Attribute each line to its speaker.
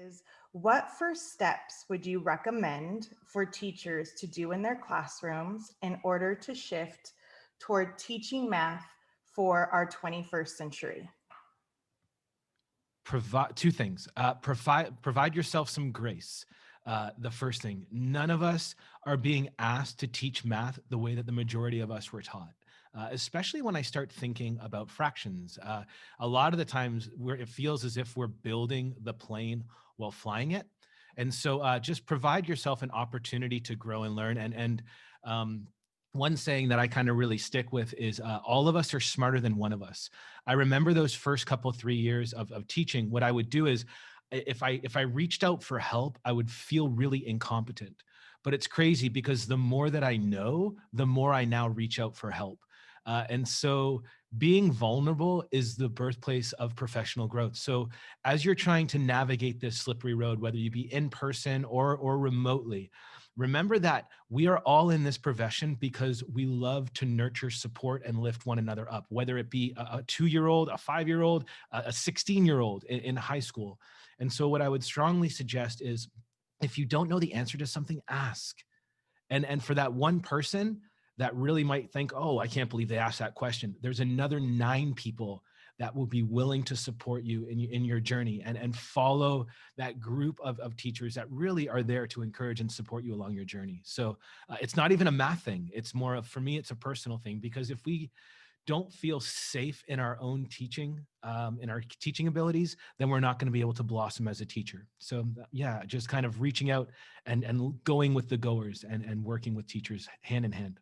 Speaker 1: is what first steps would you recommend for teachers to do in their classrooms in order to shift toward teaching math for our 21st century?
Speaker 2: Provide two things. Provide yourself some grace. The first thing, none of us are being asked to teach math the way that the majority of us were taught. Especially when I start thinking about fractions. A lot of the times where it feels as if we're building the plane while flying it. And so just provide yourself an opportunity to grow and learn. Um, one saying that I kind of really stick with is all of us are smarter than one of us. I remember those first couple, 3 years of teaching. What I would do is if I reached out for help, I would feel really incompetent. But it's crazy because the more that I know, the more I now reach out for help. And so being vulnerable is the birthplace of professional growth. So as you're trying to navigate this slippery road, whether you be in person or remotely, remember that we are all in this profession because we love to nurture, support, and lift one another up, whether it be a 2-year-old, a 5-year-old, a 16-year-old in high school. And so what I would strongly suggest is if you don't know the answer to something, ask. And for that one person that really might think, oh, I can't believe they asked that question, there's another 9 people that will be willing to support you in your journey and follow that group of teachers that really are there to encourage and support you along your journey. So it's not even a math thing. It's more of, for me, it's a personal thing, because if we don't feel safe in our own teaching, in our teaching abilities, then we're not going to be able to blossom as a teacher. So yeah, just kind of reaching out and going with the goers and working with teachers hand in hand.